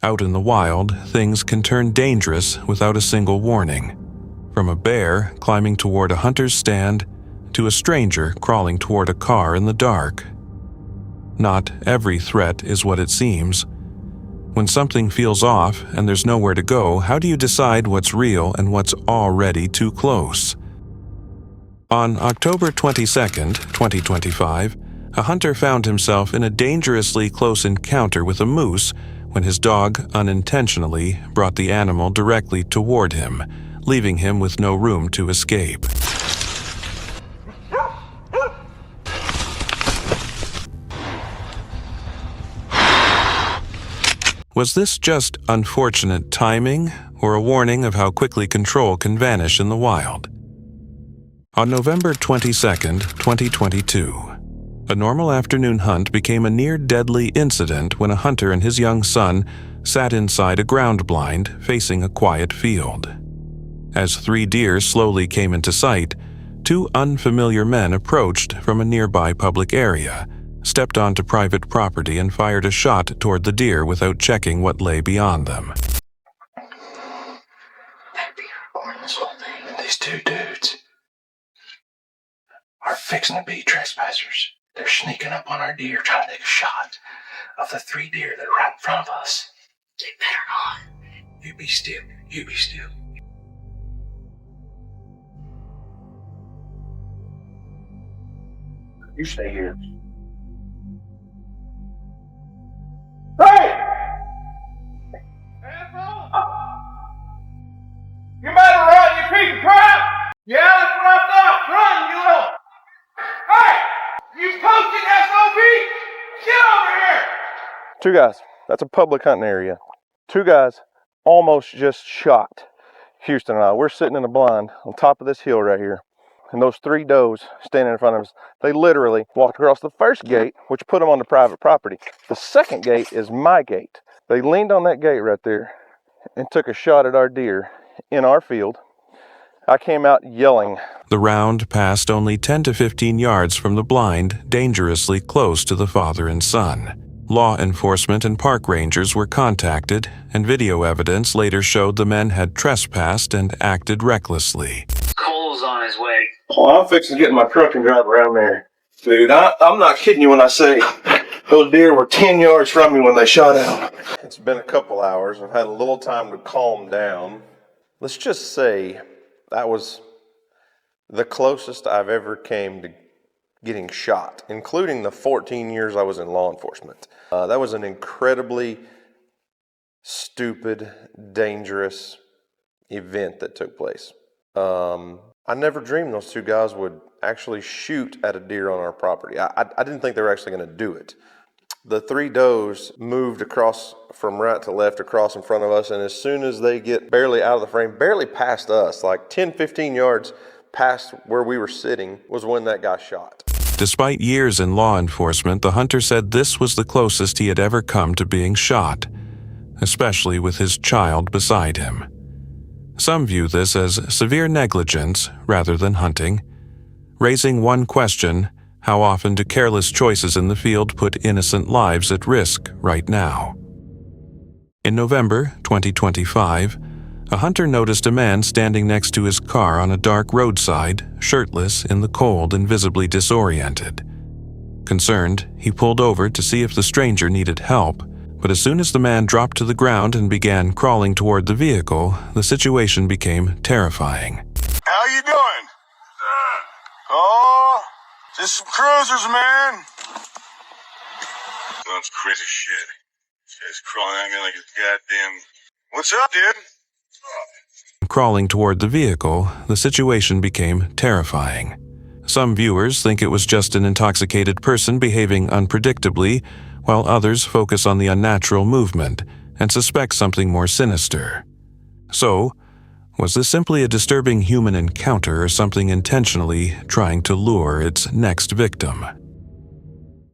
Out in the wild, things can turn dangerous without a single warning. From a bear climbing toward a hunter's stand to a stranger crawling toward a car in the dark. Not every threat is what it seems. When something feels off and there's nowhere to go, how do you decide what's real and what's already too close? On October 22, 2025, a hunter found himself in a dangerously close encounter with a moose when his dog unintentionally brought the animal directly toward him, leaving him with no room to escape. Was this just unfortunate timing, or a warning of how quickly control can vanish in the wild? On November 22, 2022, a normal afternoon hunt became a near-deadly incident when a hunter and his young son sat inside a ground blind facing a quiet field. As 3 deer slowly came into sight, 2 unfamiliar men approached from a nearby public area, stepped onto private property and fired a shot toward the deer without checking what lay beyond them. These 2 dudes are fixing to be trespassers. They're sneaking up on our deer, trying to take a shot of the 3 deer that are right in front of us. They better not. You be still. You be still. You stay here. Hey! Asshole! You better run, you piece of crap! Yeah, that's what I thought. Run, you little... Hey! You posting SOB? Get over here! 2 guys. That's a public hunting area. 2 guys almost just shot Houston and I. We're sitting in a blind on top of this hill right here. And those 3 does standing in front of us, they literally walked across the first gate, which put them on the private property. The second gate is my gate. They leaned on that gate right there and took a shot at our deer in our field. I came out yelling. The round passed only 10 to 15 yards from the blind, dangerously close to the father and son. Law enforcement and park rangers were contacted, and video evidence later showed the men had trespassed and acted recklessly. Cole's on his way. Oh, I'm fixing to get in my truck and drive around there. Dude, I'm not kidding you when I say those deer were 10 yards from me when they shot out. It's been a couple hours. I've had a little time to calm down. Let's just say that was the closest I've ever came to getting shot, including the 14 years I was in law enforcement. That was an incredibly stupid, dangerous event that took place. I never dreamed those 2 guys would actually shoot at a deer on our property. I didn't think they were actually going to do it. The 3 does moved across from right to left across in front of us, and as soon as they get barely out of the frame, barely past us, like 10, 15 yards past where we were sitting, was when that guy shot. Despite years in law enforcement, the hunter said this was the closest he had ever come to being shot, especially with his child beside him. Some view this as severe negligence rather than hunting, raising one question: how often do careless choices in the field put innocent lives at risk right now? In November 2025, a hunter noticed a man standing next to his car on a dark roadside, shirtless in the cold and visibly disoriented. Concerned, he pulled over to see if the stranger needed help, but as soon as the man dropped to the ground and began crawling toward the vehicle, the situation became terrifying. How you doing? Oh, just some cruisers, man. Sounds crazy shit. Just crawling at me like a goddamn... What's up, dude? Crawling toward the vehicle, the situation became terrifying. Some viewers think it was just an intoxicated person behaving unpredictably, while others focus on the unnatural movement and suspect something more sinister. So, was this simply a disturbing human encounter or something intentionally trying to lure its next victim?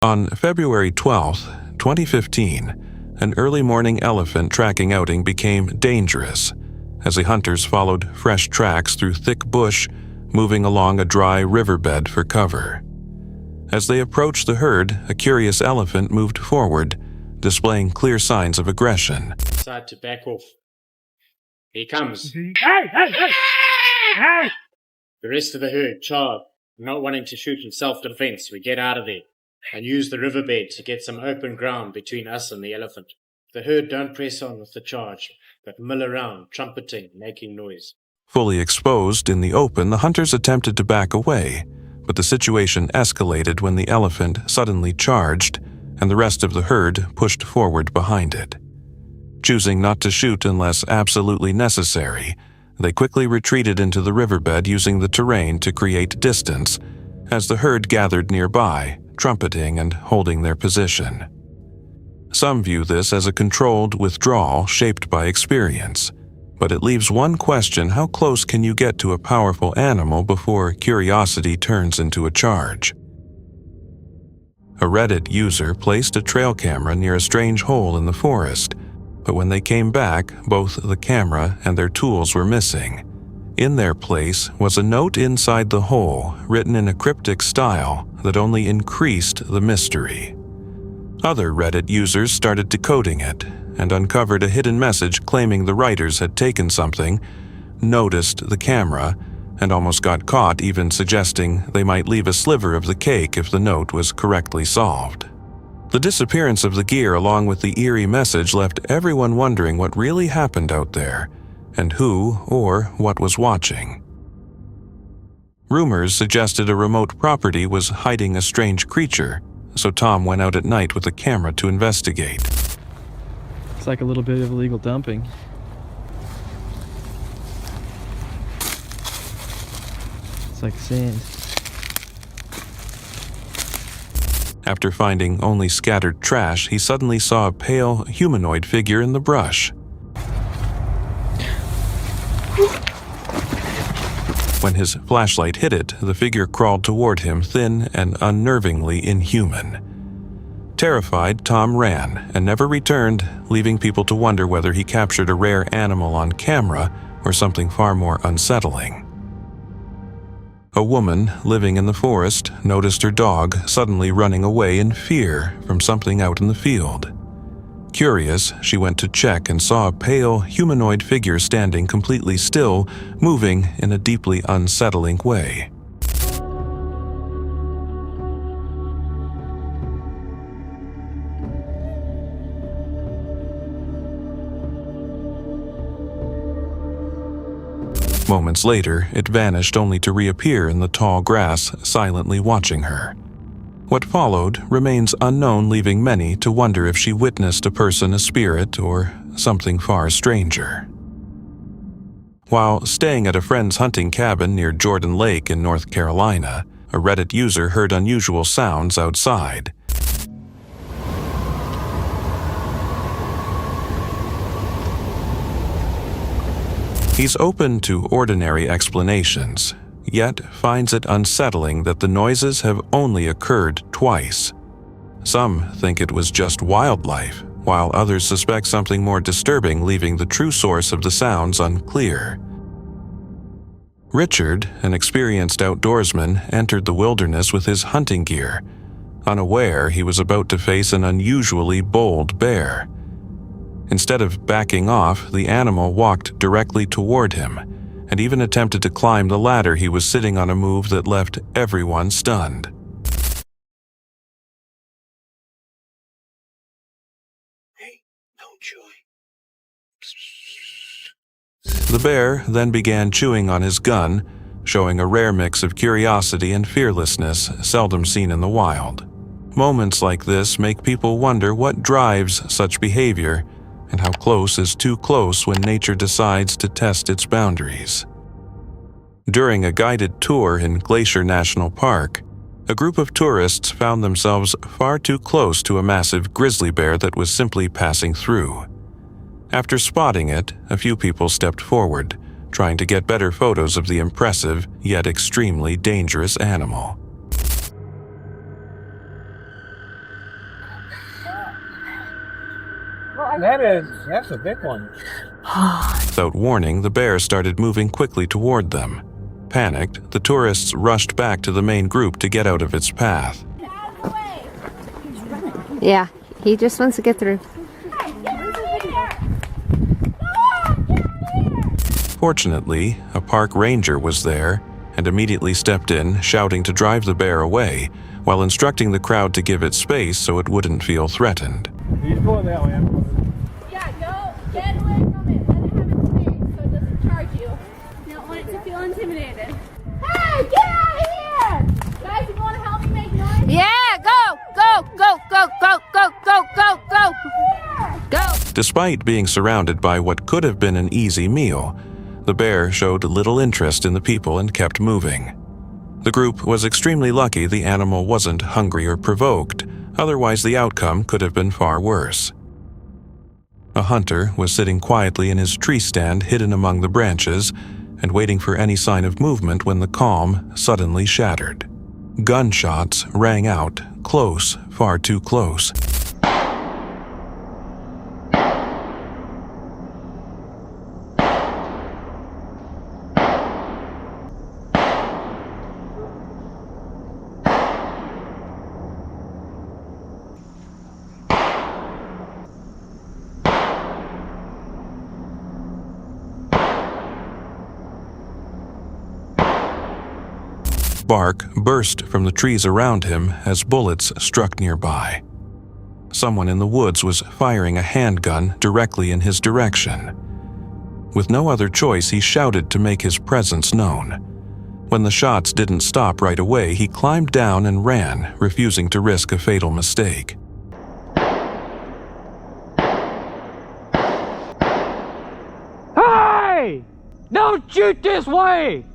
On February 12, 2015, an early morning elephant tracking outing became dangerous as the hunters followed fresh tracks through thick bush, moving along a dry riverbed for cover. As they approached the herd, a curious elephant moved forward, displaying clear signs of aggression. decide to back off. Here he comes. The rest of the herd charge. Not wanting to shoot in self-defense, we get out of there and use the riverbed to get some open ground between us and the elephant. The herd don't press on with the charge, but mill around, trumpeting, making noise. Fully exposed in the open, the hunters attempted to back away, but the situation escalated when the elephant suddenly charged and the rest of the herd pushed forward behind it. Choosing not to shoot unless absolutely necessary, they quickly retreated into the riverbed using the terrain to create distance as the herd gathered nearby, trumpeting and holding their position. Some view this as a controlled withdrawal shaped by experience, but it leaves one question: how close can you get to a powerful animal before curiosity turns into a charge? A Reddit user placed a trail camera near a strange hole in the forest, but when they came back, both the camera and their tools were missing. In their place was a note inside the hole, written in a cryptic style that only increased the mystery. Other Reddit users started decoding it and uncovered a hidden message claiming the writers had taken something, noticed the camera, and almost got caught, even suggesting they might leave a sliver of the cake if the note was correctly solved. The disappearance of the gear along with the eerie message left everyone wondering what really happened out there and who or what was watching. Rumors suggested a remote property was hiding a strange creature, so Tom went out at night with a camera to investigate. It's like a little bit of illegal dumping. It's like sand. After finding only scattered trash, he suddenly saw a pale humanoid figure in the brush. When his flashlight hit it, the figure crawled toward him, thin and unnervingly inhuman. Terrified, Tom ran and never returned, leaving people to wonder whether he captured a rare animal on camera or something far more unsettling. A woman living in the forest noticed her dog suddenly running away in fear from something out in the field. Curious, she went to check and saw a pale humanoid figure standing completely still, moving in a deeply unsettling way. Moments later, it vanished only to reappear in the tall grass, silently watching her. What followed remains unknown, leaving many to wonder if she witnessed a person, a spirit, or something far stranger. While staying at a friend's hunting cabin near Jordan Lake in North Carolina, a Reddit user heard unusual sounds outside. He's open to ordinary explanations, yet finds it unsettling that the noises have only occurred twice. Some think it was just wildlife, while others suspect something more disturbing, leaving the true source of the sounds unclear. Richard, an experienced outdoorsman, entered the wilderness with his hunting gear, unaware he was about to face an unusually bold bear. Instead of backing off, the animal walked directly toward him, and even attempted to climb the ladder he was sitting on, a move that left everyone stunned. Hey, don't chew. The bear then began chewing on his gun, showing a rare mix of curiosity and fearlessness seldom seen in the wild. Moments like this make people wonder what drives such behavior, and how close is too close when nature decides to test its boundaries. During a guided tour in Glacier National Park, a group of tourists found themselves far too close to a massive grizzly bear that was simply passing through. After spotting it, a few people stepped forward, trying to get better photos of the impressive yet extremely dangerous animal. That's a big one. Without warning, the bear started moving quickly toward them. Panicked, the tourists rushed back to the main group to get out of its path. Yeah, he just wants to get through. Fortunately, a park ranger was there and immediately stepped in, shouting to drive the bear away, while instructing the crowd to give it space so it wouldn't feel threatened. He's going that way. Yeah, go get away from it. Let it have its space so it doesn't charge you. You don't want it to feel intimidated. Hey, get out of here! Guys, you want to help me make noise? Yeah, go, go, go, go, go, go, go, go, go. Go. Despite being surrounded by what could have been an easy meal, the bear showed little interest in the people and kept moving. The group was extremely lucky the animal wasn't hungry or provoked, otherwise the outcome could have been far worse. A hunter was sitting quietly in his tree stand hidden among the branches and waiting for any sign of movement when the calm suddenly shattered. Gunshots rang out, close, far too close. Bark burst from the trees around him as bullets struck nearby. Someone in the woods was firing a handgun directly in his direction. With no other choice, he shouted to make his presence known. When the shots didn't stop right away, he climbed down and ran, refusing to risk a fatal mistake. Hey! Don't shoot this way!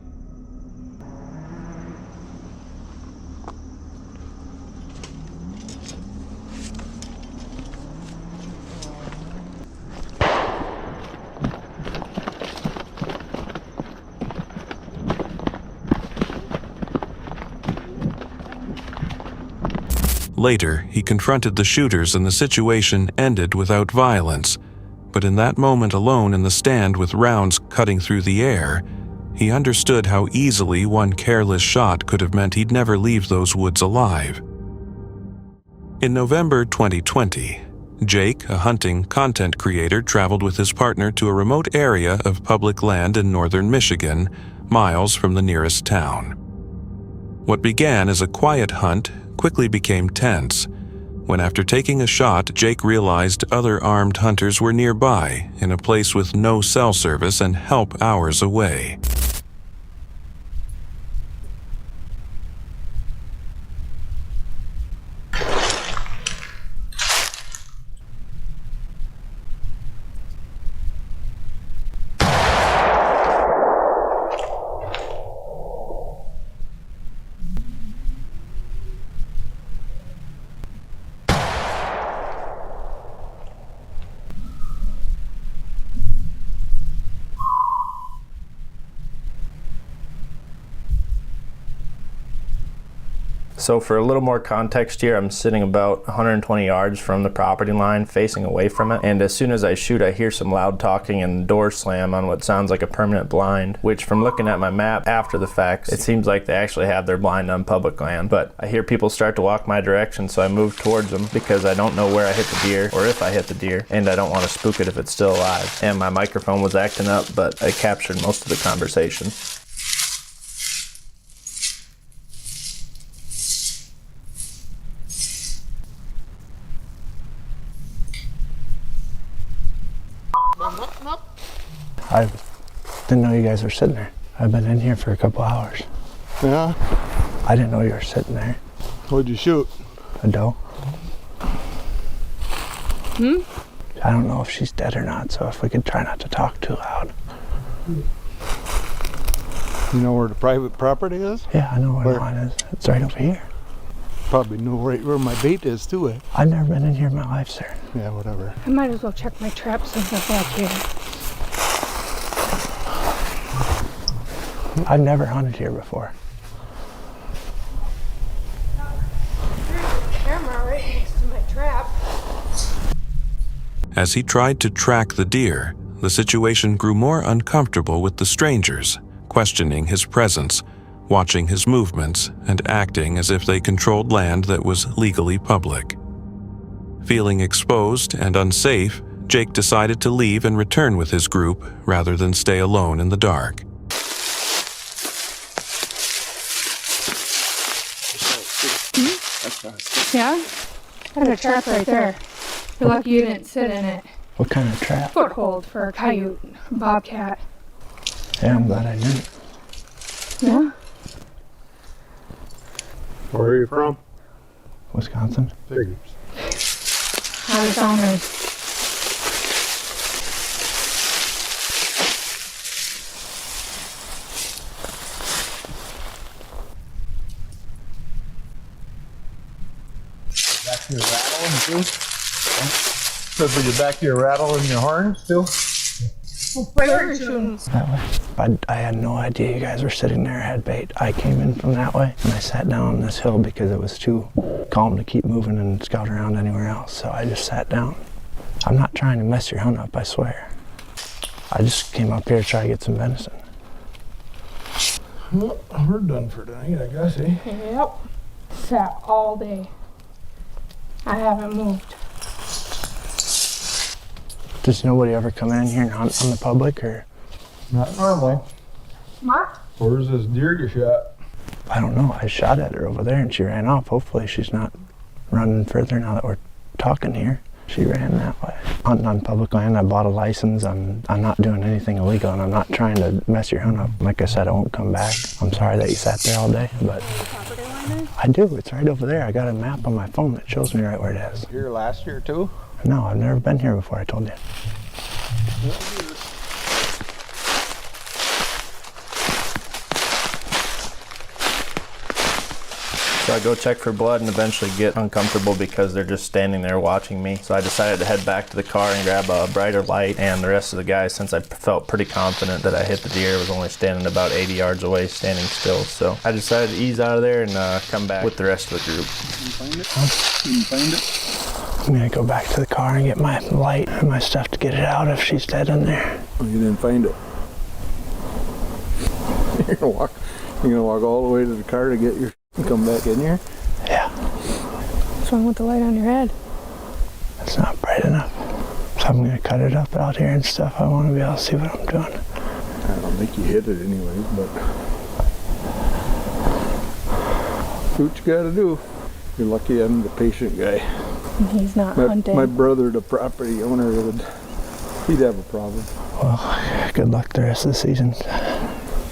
Later, he confronted the shooters and the situation ended without violence. But in that moment alone in the stand with rounds cutting through the air, he understood how easily one careless shot could have meant he'd never leave those woods alive. In November 2020, Jake, a hunting content creator, traveled with his partner to a remote area of public land in northern Michigan, miles from the nearest town. What began as a quiet hunt quickly became tense when, after taking a shot, Jake realized other armed hunters were nearby in a place with no cell service and help hours away. So for a little more context here, I'm sitting about 120 yards from the property line, facing away from it. And as soon as I shoot, I hear some loud talking and door slam on what sounds like a permanent blind, which from looking at my map after the fact, it seems like they actually have their blind on public land. But I hear people start to walk my direction, so I move towards them because I don't know where I hit the deer or if I hit the deer, and I don't want to spook it if it's still alive. And my microphone was acting up, but I captured most of the conversation. I didn't know you guys were sitting there. I've been in here for a couple hours. Yeah? I didn't know you were sitting there. What'd you shoot? A doe. I don't know if she's dead or not, so if we could try not to talk too loud. You know where the private property is? Yeah, I know where the line is. It's right over here. Probably know right where my bait is too, eh? I've never been in here in my life, sir. Yeah, whatever. I might as well check my traps since I'm back here. I've never hunted here before. There's a camera right next to my trap. As he tried to track the deer, the situation grew more uncomfortable with the strangers, questioning his presence, watching his movements, and acting as if they controlled land that was legally public. Feeling exposed and unsafe, Jake decided to leave and return with his group rather than stay alone in the dark. Yeah? There's a trap right there. You're lucky you didn't sit in it. What kind of trap? Foothold for a coyote, bobcat. Yeah, I'm glad I didn't. Yeah? Where are you from? Wisconsin. Figures. How does it sound good? Back to your rattling too? So for your back to your rattle and your horn still? Right where you're shooting. That way. I had no idea you guys were sitting there, had bait. I came in from that way and I sat down on this hill because it was too calm to keep moving and scout around anywhere else. So I just sat down. I'm not trying to mess your hunt up, I swear. I just came up here to try to get some venison. Well, we're done for tonight, I guess, eh? Yep. Sat all day. I haven't moved. Does nobody ever come in here and hunt on the public, or? Not normally. What? Where's this deer you shot? I don't know. I shot at her over there and she ran off. Hopefully she's not running further now that we're talking here. She ran that way. Hunting on public land, I bought a license. I'm not doing anything illegal and I'm not trying to mess your hunt up. Like I said, I won't come back. I'm sorry that you sat there all day, but I do. It's right over there. I got a map on my phone that shows me right where it is. Here last year too? No, I've never been here before, I told you. So I go check for blood and eventually get uncomfortable because they're just standing there watching me. So I decided to head back to the car and grab a brighter light, and the rest of the guys, since I felt pretty confident that I hit the deer, was only standing about 80 yards away, standing still. So I decided to ease out of there and come back with the rest of the group. You find it? Huh? You find it? I'm gonna go back to the car and get my light and my stuff to get it out if she's dead in there. Oh, you didn't find it. You're gonna walk all the way to the car to get your and come back in here? Yeah. What's wrong with the light on your head? It's not bright enough. So I'm gonna cut it up out here and stuff. I wanna be able to see what I'm doing. I don't think you hit it anyways, but do what you gotta do. You're lucky I'm the patient guy. He's not hunting. My brother, the property owner, he'd have a problem. Well, good luck the rest of the season.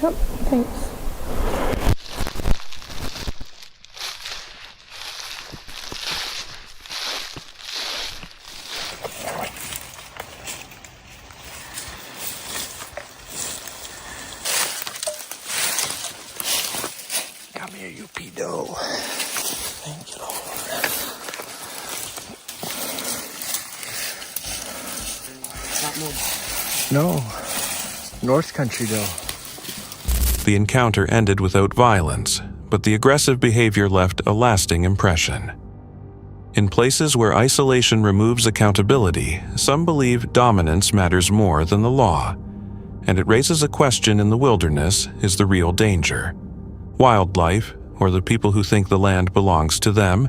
Yep, thanks. Come here, you pedo. Thank you, Lord. No. North Country, though. The encounter ended without violence, but the aggressive behavior left a lasting impression. In places where isolation removes accountability, some believe dominance matters more than the law, and it raises a question in the wilderness: is the real danger wildlife, or the people who think the land belongs to them?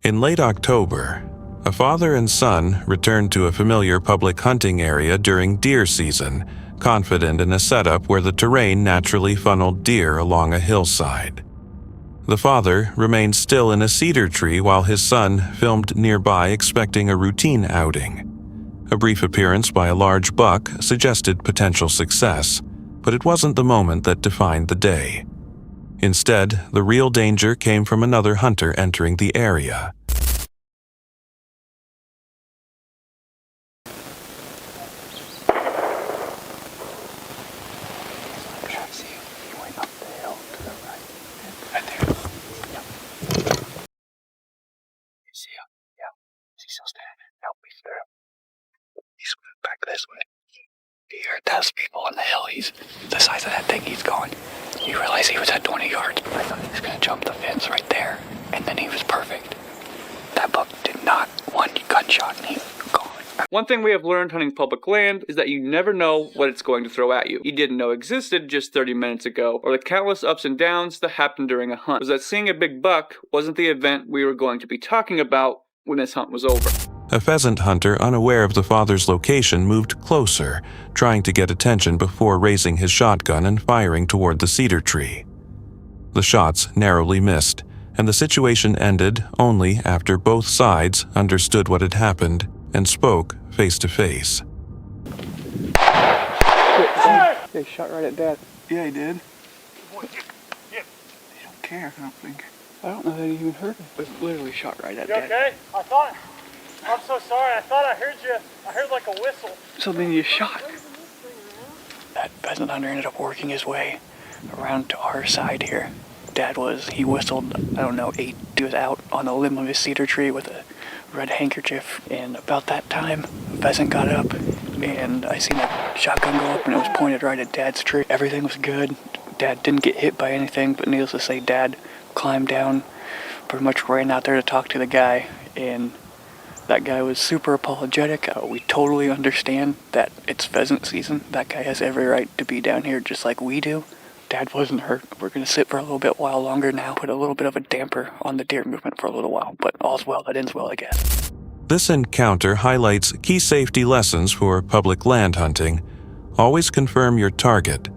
In late October, a father and son returned to a familiar public hunting area during deer season, confident in a setup where the terrain naturally funneled deer along a hillside. The father remained still in a cedar tree while his son filmed nearby, expecting a routine outing. A brief appearance by a large buck suggested potential success, but it wasn't the moment that defined the day. Instead, the real danger came from another hunter entering the area. Back this way. He heard those people on the hill. He's the size of that thing. He's going. You realize he was at 20 yards. I thought he was going to jump the fence right there, and then he was perfect. That buck did not one gunshot, and he was gone. One thing we have learned hunting public land is that you never know what it's going to throw at you. You didn't know existed just 30 minutes ago, or the countless ups and downs that happened during a hunt. Was that seeing a big buck wasn't the event we were going to be talking about when this hunt was over. A pheasant hunter unaware of the father's location moved closer, trying to get attention before raising his shotgun and firing toward the cedar tree. The shots narrowly missed, and the situation ended only after both sides understood what had happened and spoke face to face. He shot right at Dad. Yeah, he did. He don't care, I don't think. I don't know that he even heard it. It literally shot right at Dad. Okay? I'm so sorry. I thought I heard you. I heard like a whistle. So then you shot. That pheasant hunter ended up working his way around to our side here. He whistled, I don't know, he was out on the limb of his cedar tree with a red handkerchief, and about that time, a pheasant got up, and I seen a shotgun go up, and it was pointed right at Dad's tree. Everything was good. Dad didn't get hit by anything, but needless to say, Dad climbed down, pretty much ran out there to talk to the guy, and that guy was super apologetic. We totally understand that it's pheasant season. That guy has every right to be down here just like we do. Dad wasn't hurt. We're going to sit for a little bit while longer now, put a little bit of a damper on the deer movement for a little while, but all's well that ends well, I guess. This encounter highlights key safety lessons for public land hunting. Always confirm your target,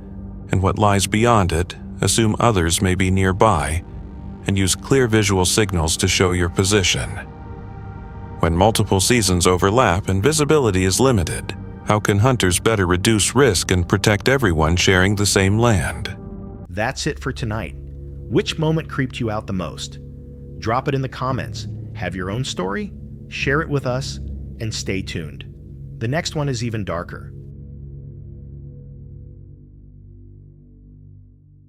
and what lies beyond it, assume others may be nearby, and use clear visual signals to show your position. When multiple seasons overlap and visibility is limited, how can hunters better reduce risk and protect everyone sharing the same land? That's it for tonight. Which moment creeped you out the most? Drop it in the comments. Have your own story? Share it with us, and stay tuned. The next one is even darker.